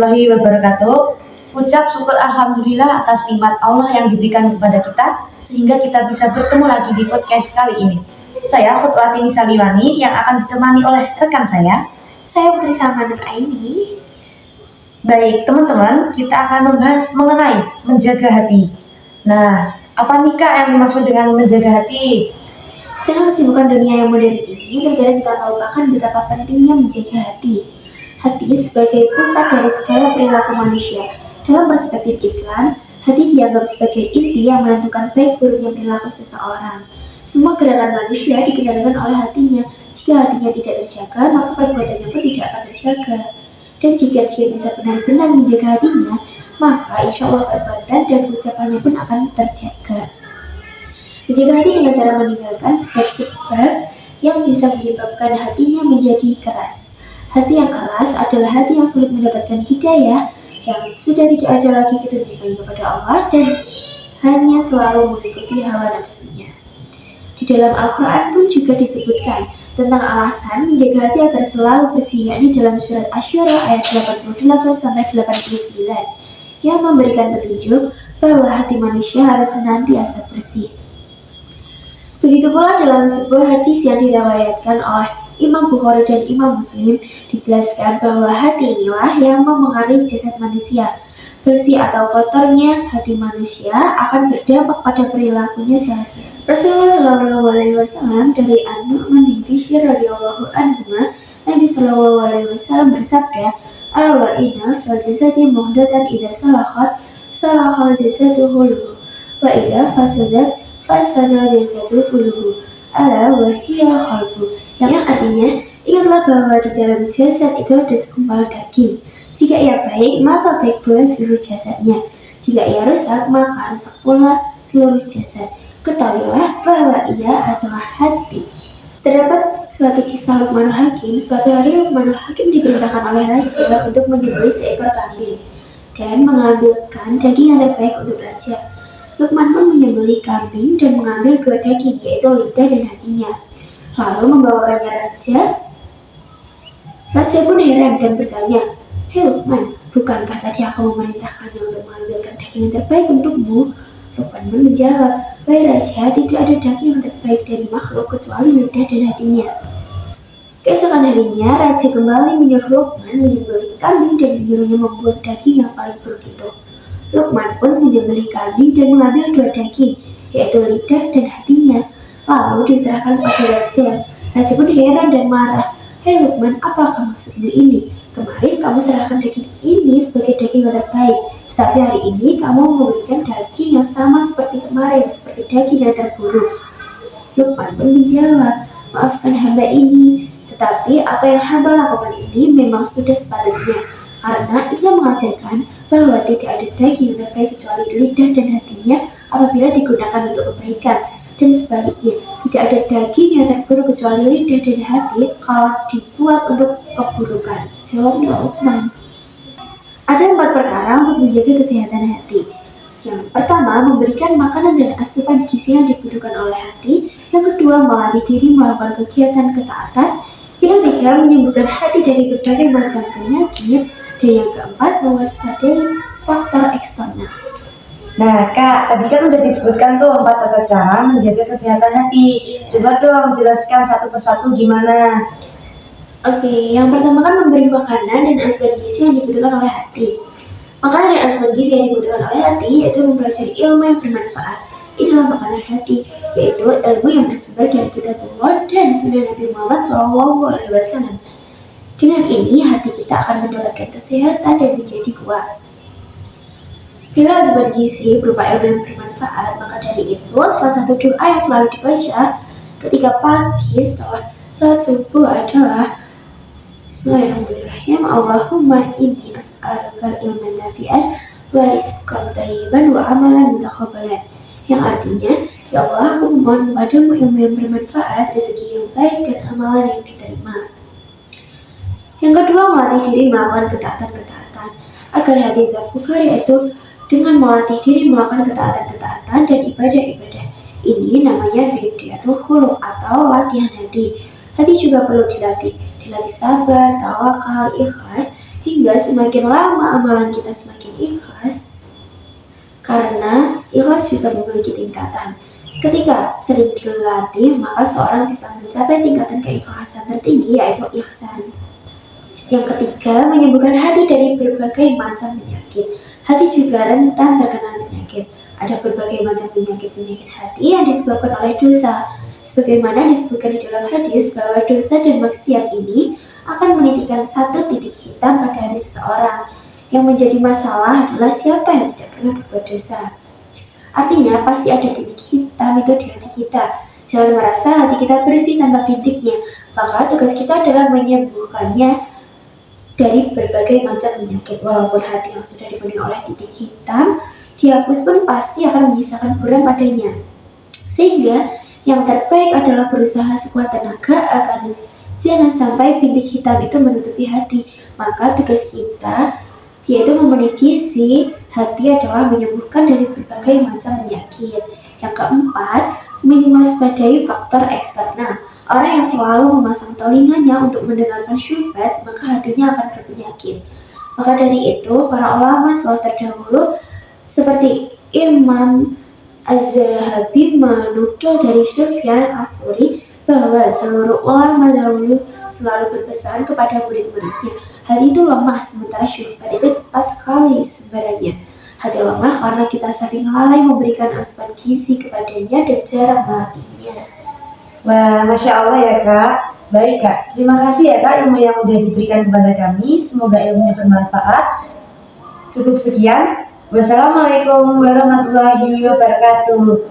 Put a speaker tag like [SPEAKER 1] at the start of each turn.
[SPEAKER 1] warahmatullahi wabarakatuh. Ucap syukur alhamdulillah atas nikmat Allah yang diberikan kepada kita sehingga kita bisa bertemu lagi di podcast kali ini. Saya Khutwati Nisaliwani yang akan ditemani oleh rekan saya
[SPEAKER 2] Putri Salma Nur Aini.
[SPEAKER 1] Baik teman-teman, kita akan membahas mengenai menjaga hati. Nah, apa nih Kak yang dimaksud dengan menjaga hati?
[SPEAKER 2] Dengan kesibukan dunia yang modern ini, terkadang kita melupakan betapa pentingnya menjaga hati. Hati sebagai pusat dari segala perilaku manusia. Dalam perspektif Islam, hati dianggap sebagai inti yang menentukan baik buruknya perilaku seseorang. Semua gerakan manusia dikendalikan oleh hatinya. Jika hatinya tidak terjaga, maka perbuatannya pun tidak akan terjaga. Dan jika dia bisa benar-benar menjaga hatinya, maka insya Allah perbuatan dan ucapannya pun akan terjaga. Menjaga hati dengan cara meninggalkan sebab-sebab yang bisa menyebabkan hatinya menjadi keras. Hati yang keras adalah hati yang sulit mendapatkan hidayah, yang sudah tidak ada lagi ketundukan kepada Allah dan hanya selalu mengikuti hawa nafsunya. Di dalam Al-Quran pun juga disebutkan tentang alasan menjaga hati agar selalu bersih, yakni dalam surat Asy-Syura ayat 88-89 yang memberikan petunjuk bahwa hati manusia harus senantiasa bersih. Begitu pula dalam sebuah hadis yang diriwayatkan oleh Imam Bukhari dan Imam Muslim dijelaskan bahwa hati inilah yang memengaruhi jasad manusia. Bersih atau kotornya hati manusia akan berdampak pada perilakunya sehari-hari. Rasulullah Shallallahu Alaihi Wasallam dari An-Nu'man bin Bashir radhiyallahu anhu, Nabi Shallallahu Alaihi Wasallam bersabda, "Ala wa inna fil jasadi muhdatan idza salahat salahal jasadu kulluhu wa idza fasadat fasadal jasadu kulluhu ala wa hiya qalbu." Yang artinya, ingatlah bahwa di dalam jasad itu ada segumpal daging. Jika ia baik, maka baik pula seluruh jasadnya. Jika ia rusak, maka rusak pula seluruh jasad. Ketahuilah bahwa ia adalah hati. Terdapat suatu kisah Luqmanul Hakim. Suatu hari Luqmanul Hakim diperintahkan oleh raja untuk menyembelih seekor kambing dan mengambilkan daging yang terbaik untuk raja. Luqman pun menyembelih kambing dan mengambil dua daging, yaitu lidah dan hatinya. Lalu membawakannya raja. Raja pun heran dan bertanya, "Hei Luqman, bukankah tadi aku memerintahkannya untuk mengambilkan daging yang terbaik untukmu?" Luqman pun menjawab, "Wahai raja, tidak ada daging yang terbaik dari makhluk kecuali lidah dan hatinya." Keesokan harinya, raja kembali menyuruh Luqman menyembelih kambing dan menyuruhnya membuat daging yang paling buruk itu. Luqman pun menyembelih kambing dan mengambil dua daging, yaitu lidah dan hatinya. Lalu diserahkan pada raja. Raja pun heran dan marah. "Hei Luqman, apakah maksudmu ini? Kemarin kamu serahkan daging ini sebagai daging yang terbaik, tetapi hari ini kamu memberikan daging yang sama seperti kemarin, seperti daging yang terburuk." Luqman pun menjawab, "Maafkan hamba ini, tetapi apa yang hamba lakukan ini memang sudah sepatutnya, karena Islam mengajarkan bahwa tidak ada daging yang terbaik kecuali lidah dan hatinya apabila digunakan untuk kebaikan, dan sebaliknya tidak ada daging yang terburuk kecuali lidah dan hati kalau dibuat untuk keburukan." Jawabnya Luqman. Ada 4 perkara untuk menjaga kesehatan hati. Yang pertama, memberikan makanan dan asupan gizi yang dibutuhkan oleh hati. Yang kedua, melatih diri melakukan kegiatan ketaatan. Yang ketiga, menyembuhkan hati dari berbagai macam penyakit. Dan yang keempat, mewaspadai faktor eksternal.
[SPEAKER 1] Nah Kak, tadi kan udah disebutkan tuh 4 tata cara menjaga kesehatan hati. Coba dong jelaskan satu persatu gimana.
[SPEAKER 2] Oke, yang pertama kan memberi makanan dan asupan gizi yang dibutuhkan oleh hati. Makanan dan asupan gizi yang dibutuhkan oleh hati yaitu mempelajari ilmu yang bermanfaat. Itulah makanan hati, yaitu ilmu yang bersumber dari kitabullah dan sunnah Nabi Muhammad SAW. Dengan ini hati kita akan mendapatkan kesehatan dan menjadi kuat. Bila asupan gizi berupa ilmu yang bermanfaat, maka dari itu salah satu doa yang selalu dibaca ketika pagi setelah salat subuh adalah Bismillahirrahmanirrahim. Allahumma inni as'aluka ilman nafi'an wa rizqan thayyiban wa amalan mutaqabbalan. Yang artinya, ya Allah, aku memohon kepadamu ilmu yang bermanfaat, rezeki yang baik, dan amalan yang diterima. Yang kedua, melatih diri melakukan ketaatan-ketaatan agar hati terbuka, yaitu dengan melatih diri melakukan ketaatan-ketaatan dan ibadah-ibadah. Ini namanya ridiatul khuluq atau latihan hati. Hati juga perlu dilatih sabar, tawakal, ikhlas, hingga semakin lama amalan kita semakin ikhlas. Karena ikhlas juga memiliki tingkatan. Ketika sering dilatih, maka seorang bisa mencapai tingkatan keikhlasan tertinggi, yaitu ihsan. Yang ketiga, menyembuhkan hati dari berbagai macam penyakit. Hati juga rentan terkena penyakit. Ada berbagai macam penyakit hati yang disebabkan oleh dosa. Sebagaimana disebutkan di dalam hadis bahwa dosa dan maksiat ini akan menitikkan satu titik hitam pada hati seseorang. Yang menjadi masalah adalah siapa yang tidak pernah berbuat dosa. Artinya pasti ada titik hitam itu di hati kita. Jangan merasa hati kita bersih tanpa bintiknya. Maka tugas kita adalah menyembuhkannya dari berbagai macam penyakit. Walaupun hati yang sudah dipenuhi oleh titik hitam dihapus pun pasti akan menyisakan buram padanya. Sehingga yang terbaik adalah berusaha sekuat tenaga agar jangan sampai bintik hitam itu menutupi hati. Maka tugas kita yaitu memiliki si hati adalah menyembuhkan dari berbagai macam penyakit. Yang keempat, mewaspadai faktor eksternal. Orang yang selalu memasang telinganya untuk mendengarkan syubhat, maka hatinya akan berpenyakit. Maka dari itu, para ulama salaf terdahulu seperti Imam Az-Zahabi menukil dari Sufyan As-Tsauri bahwa seluruh ulama dahulu selalu berpesan kepada murid-muridnya, hati itu lemah sementara syubhat itu cepat sekali sebenarnya. Hati lemah karena kita sering lalai memberikan asupan gizi kepadanya dan jarang melatihnya.
[SPEAKER 1] Wah, Masya Allah ya Kak. Baik Kak, terima kasih ya Kak ilmu yang sudah diberikan kepada kami. Semoga ilmunya bermanfaat. Cukup sekian. Wassalamualaikum warahmatullahi wabarakatuh.